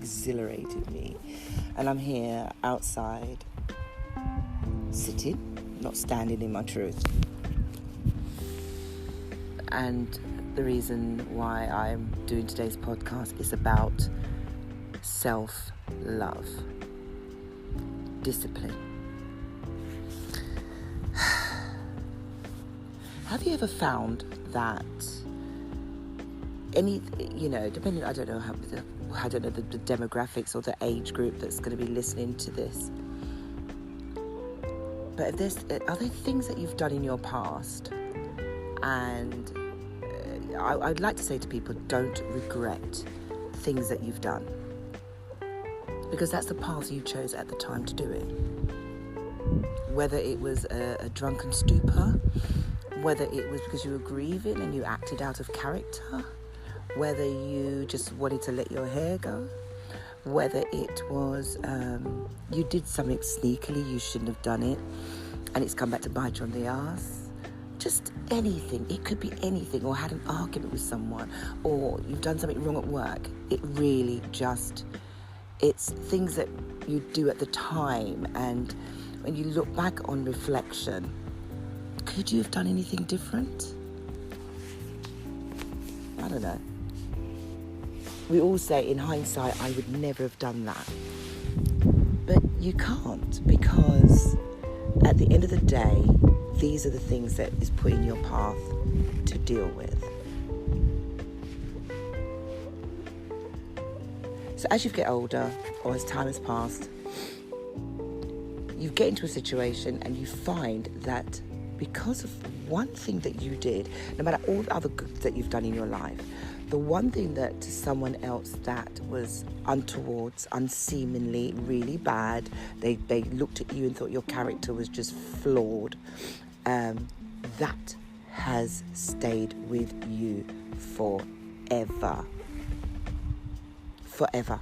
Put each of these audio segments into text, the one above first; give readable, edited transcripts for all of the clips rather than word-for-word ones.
exhilarated me. And I'm here outside, sitting, not standing in my truth. And the reason why I'm doing today's podcast is about self-love, discipline. Have you ever found that depending, I don't know the demographics or the age group that's going to be listening to this, but are there things that you've done in your past, and I'd like to say to people, don't regret things that you've done, because that's the path you chose at the time to do it. Whether it was a drunken stupor, whether it was because you were grieving and you acted out of character, whether you just wanted to let your hair go, whether it was you did something sneakily, you shouldn't have done it, and it's come back to bite you on the arse. Just anything. It could be anything, or had an argument with someone, or you've done something wrong at work. It really it's things that you do at the time, and when you look back on reflection, could you have done anything different? I don't know. We all say in hindsight, I would never have done that. But you can't, because at the end of the day, these are the things that is put in your path to deal with. So as you get older, or as time has passed, you get into a situation and you find that because of one thing that you did, no matter all the other good that you've done in your life, the one thing that to someone else that was untoward, unseemingly, really bad, they looked at you and thought your character was just flawed, that has stayed with you forever. Forever.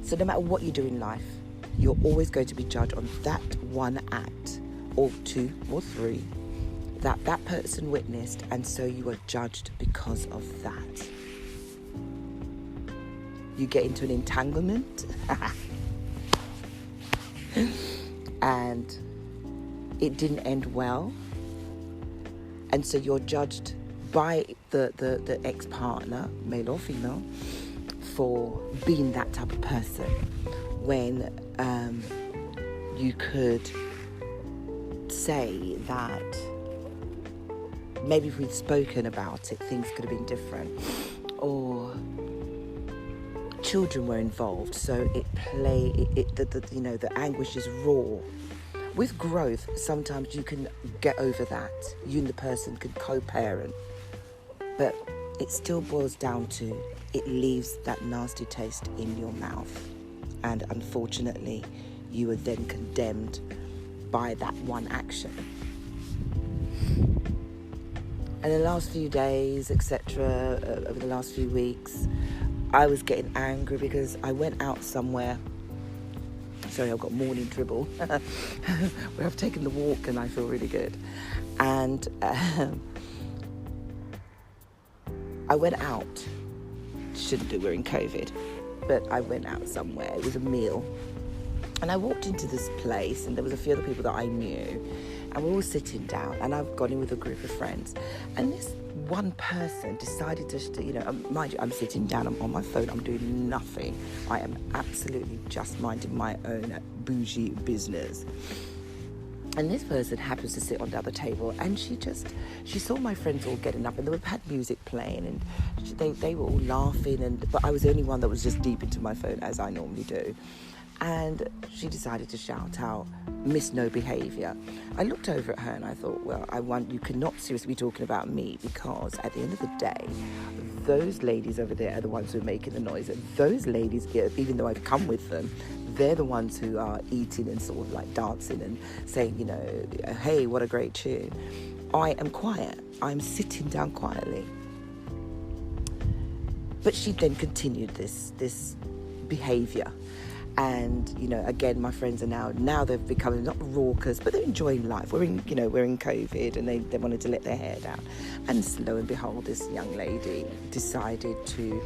So no matter what you do in life, you're always going to be judged on that one act, or two or three, that person witnessed, and so you are judged because of that. You get into an entanglement and it didn't end well, and so you're judged by the ex-partner, male or female, for being that type of person, when you could say that maybe if we'd spoken about it, things could have been different, or children were involved, so the anguish is raw. With growth, sometimes you can get over that. You and the person can co-parent, but it still boils down to, it leaves that nasty taste in your mouth, and unfortunately you are then condemned by that one action. And the last few days, etc., over the last few weeks, I was getting angry because I went out somewhere. Sorry, I've got morning dribble where I've taken the walk and I feel really good. And I went out. Shouldn't do, we're in COVID, but I went out somewhere. It was a meal. And I walked into this place, and there was a few other people that I knew, and we're all sitting down, and I've gone in with a group of friends, and this one person decided to, mind you, I'm sitting down, I'm on my phone, I'm doing nothing. I am absolutely just minding my own bougie business. And this person happens to sit on the other table, and she saw my friends all getting up, and they had music playing, and they were all laughing, but I was the only one that was just deep into my phone, as I normally do. And she decided to shout out, "Miss No Behaviour." I looked over at her and I thought, well, you cannot seriously be talking about me, because at the end of the day, those ladies over there are the ones who are making the noise. And those ladies, even though I've come with them, they're the ones who are eating and sort of like dancing and saying, hey, what a great tune. I am quiet. I'm sitting down quietly. But she then continued this behaviour. And, again, my friends are now they're becoming not raucous, but they're enjoying life. We're in COVID, and they wanted to let their hair down. And lo and behold, this young lady decided to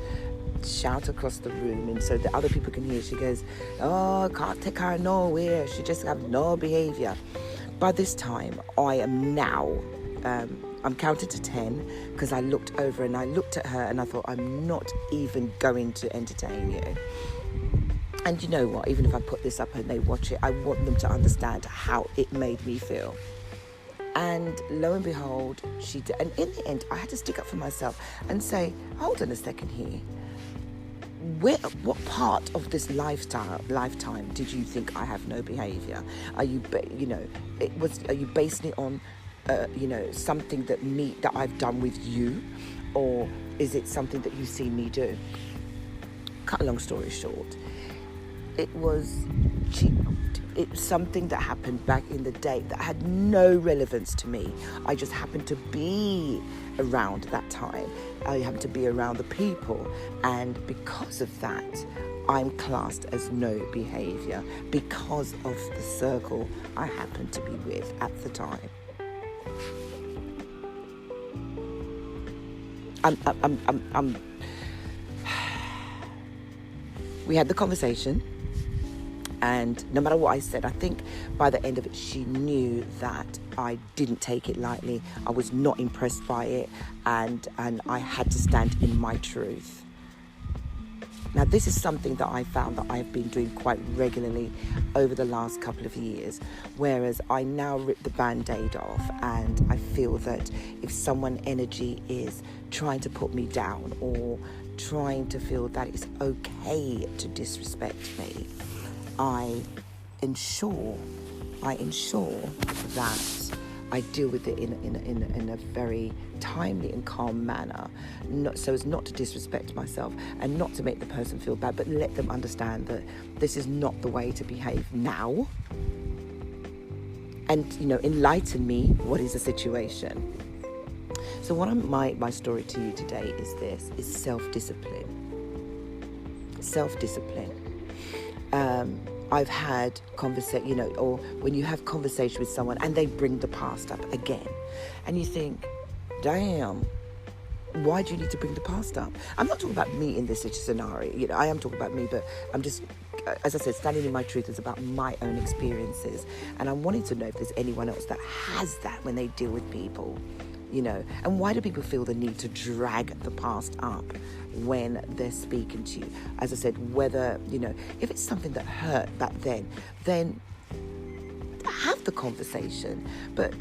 shout across the room, and so the other people can hear. She goes, "Oh, can't take her nowhere. She just have no behaviour." By this time, I am now, I'm counted to 10 because I looked over and I looked at her and I thought, I'm not even going to entertain you. And you know what? Even if I put this up and they watch it, I want them to understand how it made me feel. And lo and behold, she did. And in the end, I had to stick up for myself and say, hold on a second here. What part of this lifetime did you think I have no behaviour? Are you, are you basing it on, something that I've done with you, or is it something that you've seen me do? Cut a long story short, it was something that happened back in the day that had no relevance to me. I just happened to be around that time. I happened to be around the people, and because of that, I'm classed as no behaviour because of the circle I happened to be with at the time. We had the conversation, and no matter what I said, I think by the end of it, she knew that I didn't take it lightly. I was not impressed by it, and I had to stand in my truth. Now, this is something that I found that I've been doing quite regularly over the last couple of years, whereas I now rip the Band-Aid off, and I feel that if someone energy is trying to put me down or trying to feel that it's okay to disrespect me, I ensure that I deal with it in a very timely and calm manner, so as not to disrespect myself and not to make the person feel bad, but let them understand that this is not the way to behave now, and enlighten me what is the situation. So my story to you today is self-discipline. I've had conversation, or when you have conversation with someone and they bring the past up again, and you think, damn, why do you need to bring the past up? I'm not talking about me in this scenario. I am talking about me, but I'm just, as I said, standing in my truth is about my own experiences, and I'm wanting to know if there's anyone else that has that when they deal with people. And why do people feel the need to drag the past up when they're speaking to you? As I said, whether, if it's something that hurt back then have the conversation, but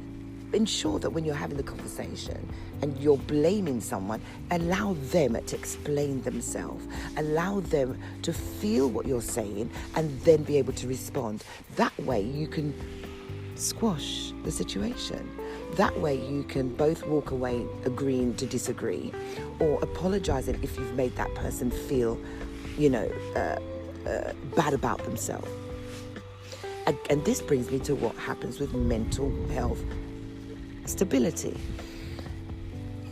ensure that when you're having the conversation and you're blaming someone, allow them to explain themselves, allow them to feel what you're saying and then be able to respond. That way you can squash the situation. That way you can both walk away agreeing to disagree, or apologising if you've made that person feel, bad about themselves. And this brings me to what happens with mental health stability.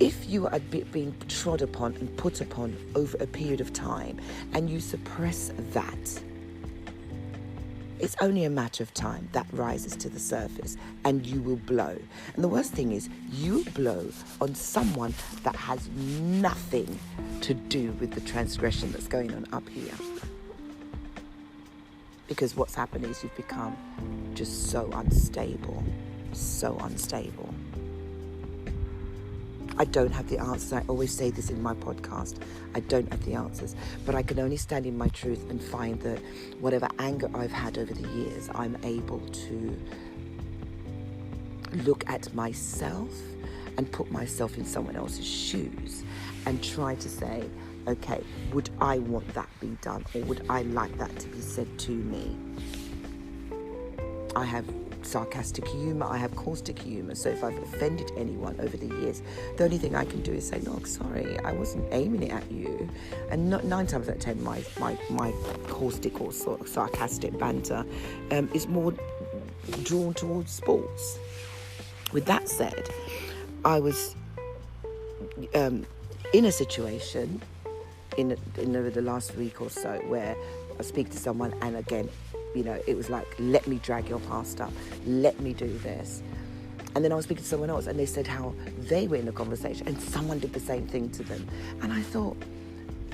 If you are being trod upon and put upon over a period of time and you suppress that, it's only a matter of time that rises to the surface and you will blow. And the worst thing is you blow on someone that has nothing to do with the transgression that's going on up here. Because what's happened is you've become just so unstable. I don't have the answers. I always say this in my podcast. I don't have the answers, but I can only stand in my truth and find that whatever anger I've had over the years, I'm able to look at myself and put myself in someone else's shoes and try to say, okay, would I want that be done, or would I like that to be said to me? I have sarcastic humour, I have caustic humour, so if I've offended anyone over the years, the only thing I can do is say, look, sorry, I wasn't aiming it at you. And 9 times out of 10, my caustic or sort of sarcastic banter is more drawn towards sports. With that said, I was in a situation in over the last week or so where I speak to someone, and again, it was like, let me drag your past up, let me do this. And then I was speaking to someone else and they said how they were in a conversation and someone did the same thing to them. And I thought,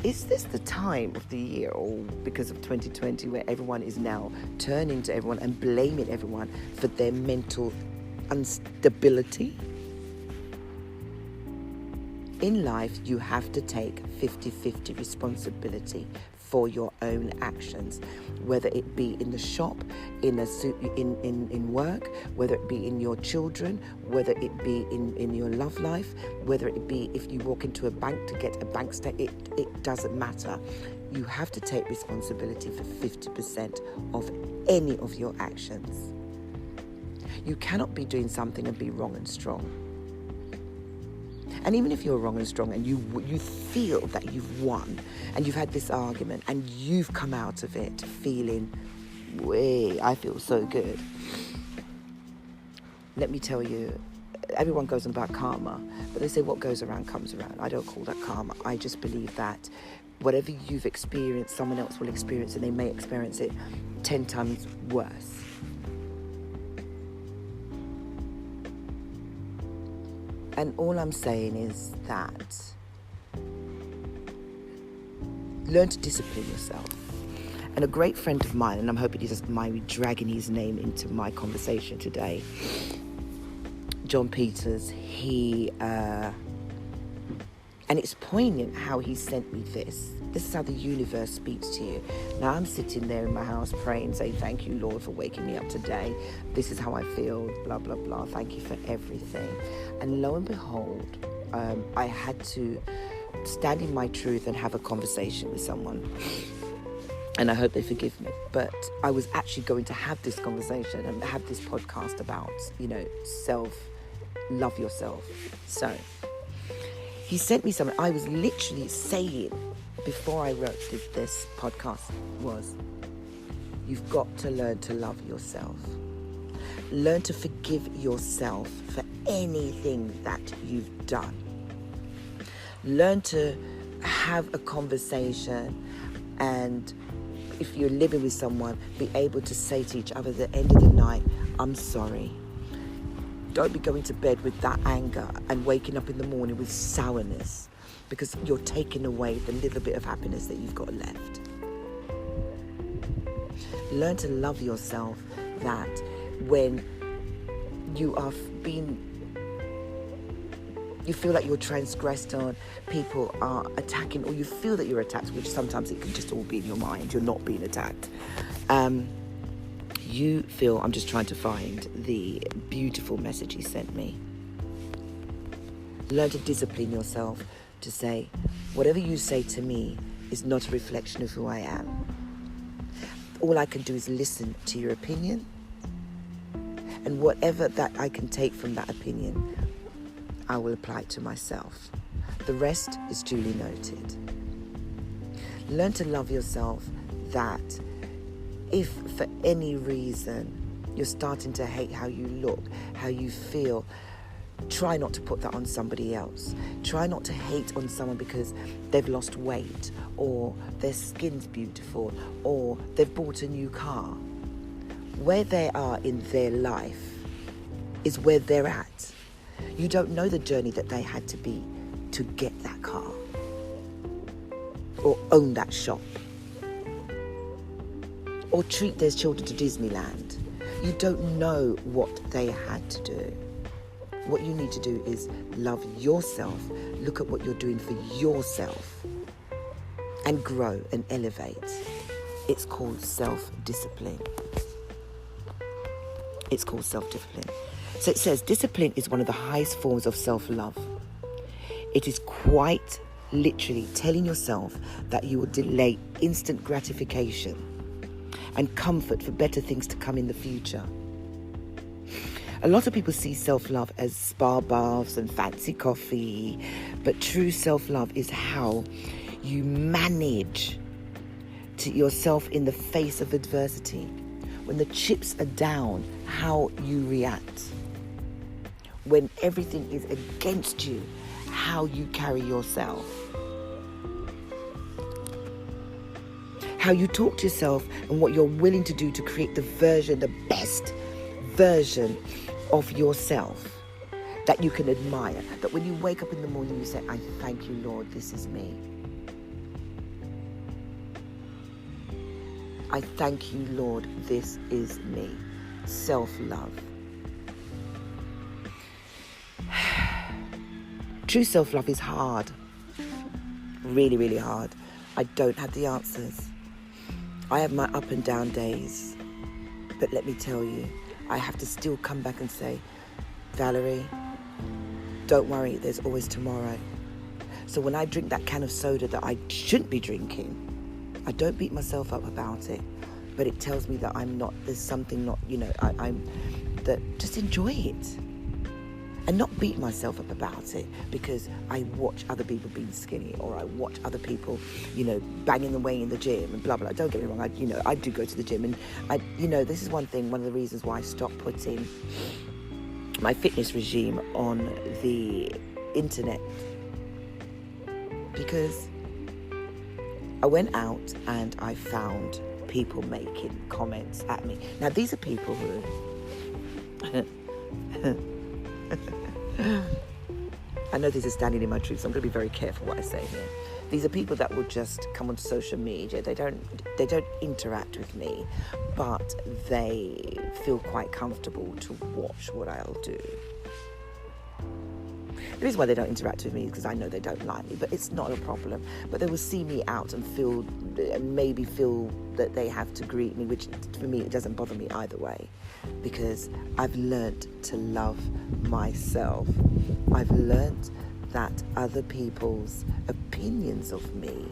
is this the time of the year, or because of 2020, where everyone is now turning to everyone and blaming everyone for their mental instability? In life, you have to take 50-50 responsibility for your own actions, whether it be in the shop, in work, whether it be in your children, whether it be in your love life, whether it be if you walk into a bank to get a bank statement, it doesn't matter. You have to take responsibility for 50% of any of your actions. You cannot be doing something and be wrong and strong. And even if you're wrong and strong and you feel that you've won and you've had this argument and you've come out of it feeling, I feel so good. Let me tell you, everyone goes on about karma, but they say what goes around comes around. I don't call that karma. I just believe that whatever you've experienced, someone else will experience, and they may experience it 10 times worse. And all I'm saying is that learn to discipline yourself. And a great friend of mine, and I'm hoping he doesn't mind me dragging his name into my conversation today, John Peters, and it's poignant how he sent me this. This is how the universe speaks to you. Now I'm sitting there in my house praying, saying, thank you, Lord, for waking me up today. This is how I feel, blah, blah, blah. Thank you for everything. And lo and behold, I had to stand in my truth and have a conversation with someone. And I hope they forgive me. But I was actually going to have this conversation and have this podcast about, love yourself. So he sent me something. I was literally saying before I wrote this podcast was, you've got to learn to love yourself. Learn to forgive yourself for anything that you've done. Learn to have a conversation, and if you're living with someone, be able to say to each other at the end of the night, I'm sorry. Don't be going to bed with that anger and waking up in the morning with sourness, because you're taking away the little bit of happiness that you've got left. Learn to love yourself, that when you feel like you're transgressed on, people are attacking, or you feel that you're attacked, which sometimes it can just all be in your mind, you're not being attacked. You feel, I'm just trying to find the beautiful message he sent me. Learn to discipline yourself to say, whatever you say to me is not a reflection of who I am. All I can do is listen to your opinion, and whatever that I can take from that opinion, I will apply it to myself. The rest is duly noted. Learn to love yourself, that if for any reason you're starting to hate how you look, how you feel, try not to put that on somebody else. Try not to hate on someone because they've lost weight, or their skin's beautiful, or they've bought a new car. Where they are in their life is where they're at. You don't know the journey that they had to be to get that car or own that shop or treat their children to Disneyland. You don't know what they had to do. What you need to do is love yourself, look at what you're doing for yourself, and grow and elevate. It's called self-discipline. It's called self-discipline. So it says, discipline is one of the highest forms of self-love. It is quite literally telling yourself that you will delay instant gratification and comfort for better things to come in the future. A lot of people see self-love as spa baths and fancy coffee, but true self-love is how you manage to yourself in the face of adversity. When the chips are down, how you react. When everything is against you, how you carry yourself. How you talk to yourself and what you're willing to do to create the best version of yourself that you can admire. That when you wake up in the morning, you say, I thank you, Lord, this is me. I thank you, Lord, this is me. Self-love. True self-love is hard. Really, really hard. I don't have the answers. I have my up and down days. But let me tell you, I have to still come back and say, Valerie, don't worry, there's always tomorrow. So when I drink that can of soda that I shouldn't be drinking, I don't beat myself up about it, but it tells me that there's something not, that just enjoy it. And not beat myself up about it because I watch other people being skinny, or I watch other people, banging away in the gym and blah, blah. Don't get me wrong, I do go to the gym, and this is one of the reasons why I stopped putting my fitness regime on the internet, because I went out and I found people making comments at me. Now, these are people who I know this is standing in my truth, so I'm going to be very careful what I say here. These are people that will just come on social media. They don't interact with me, but they feel quite comfortable to watch what I'll do. The reason why they don't interact with me is because I know they don't like me, but it's not a problem. But they will see me out and maybe feel that they have to greet me, which for me, it doesn't bother me either way, because I've learnt to love myself. I've learnt that other people's opinions of me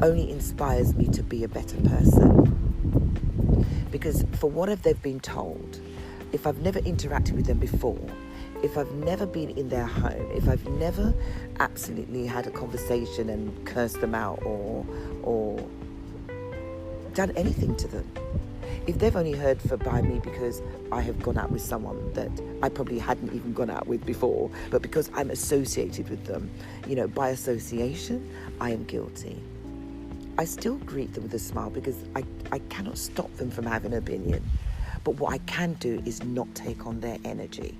only inspires me to be a better person. Because for what have they been told, if I've never interacted with them before, if I've never been in their home, if I've never absolutely had a conversation and cursed them out or done anything to them, if they've only heard by me because I have gone out with someone that I probably hadn't even gone out with before, but because I'm associated with them, by association, I am guilty. I still greet them with a smile because I cannot stop them from having an opinion. But what I can do is not take on their energy.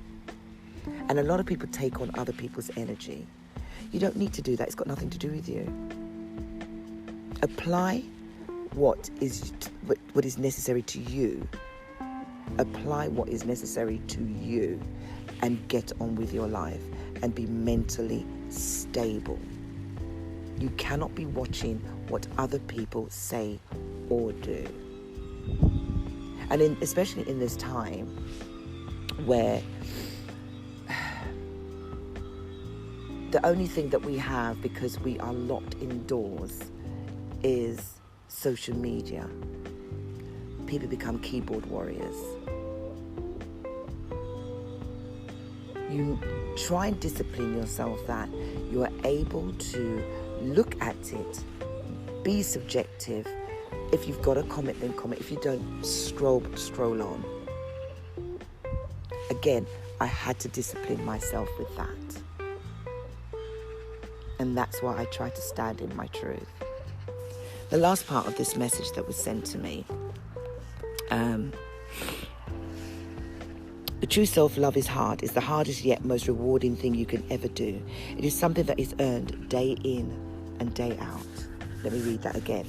And a lot of people take on other people's energy. You don't need to do that. It's got nothing to do with you. Apply what is necessary to you. Apply what is necessary to you and get on with your life and be mentally stable. You cannot be watching what other people say or do. And especially in this time where the only thing that we have, because we are locked indoors, is social media. People become keyboard warriors. You try and discipline yourself that you are able to look at it, be subjective. If you've got a comment, then comment. If you don't, scroll on. Again, I had to discipline myself with that. And that's why I try to stand in my truth. The last part of this message that was sent to me, the true self-love is hard. It's the hardest yet most rewarding thing you can ever do. It is something that is earned day in and day out. Let me read that again.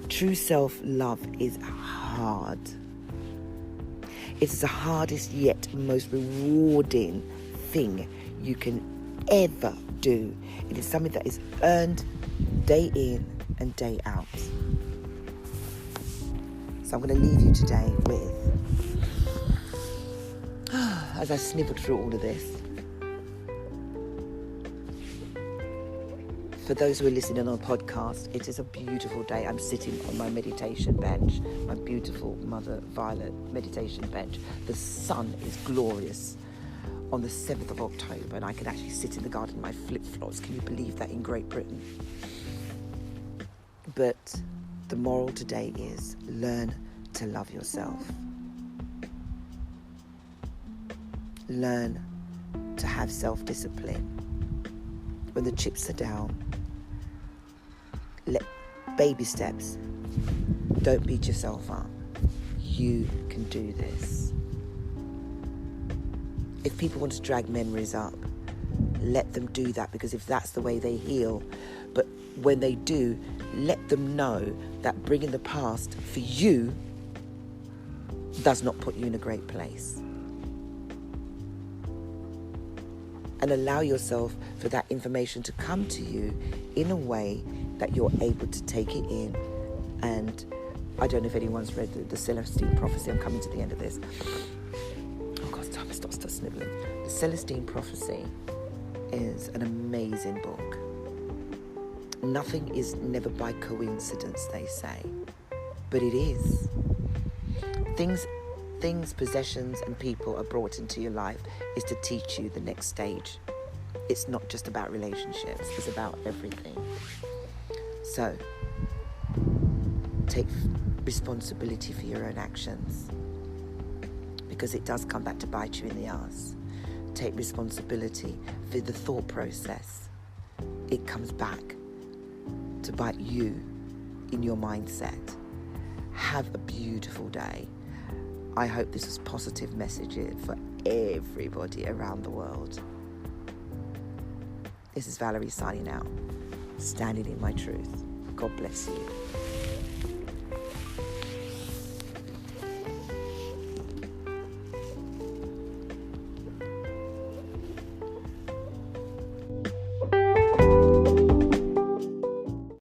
True self-love is hard. It is the hardest yet most rewarding thing you can ever do. It is something that is earned day in and day out. So I'm going to leave you today with, as I snivelled through all of this, for those who are listening on a podcast, it is a beautiful day. I'm sitting on my meditation bench, my beautiful Mother Violet meditation bench. The sun is glorious on the 7th of October, and I can actually sit in the garden in my flip-flops. Can you believe that, in Great Britain? But the moral today is learn to love yourself. Learn to have self-discipline. When the chips are down, baby steps. Don't beat yourself up. You can do this. If people want to drag memories up, let them do that, because if that's the way they heal. But when they do, let them know that bringing the past for you does not put you in a great place. And allow yourself for that information to come to you in a way that you're able to take it in. And I don't know if anyone's read the Celestine Prophecy. I'm coming to the end of this. Oh God, stop sniveling. The Celestine Prophecy is an amazing book. Nothing is never by coincidence, they say. But it is. Things, possessions and people are brought into your life is to teach you the next stage. It's not just about relationships, it's about everything. So, take responsibility for your own actions, because it does come back to bite you in the arse. Take responsibility for the thought process. It comes back to bite you in your mindset. Have a beautiful day. I hope this was positive messages for everybody around the world. This is Valerie signing out, standing in my truth. God bless you.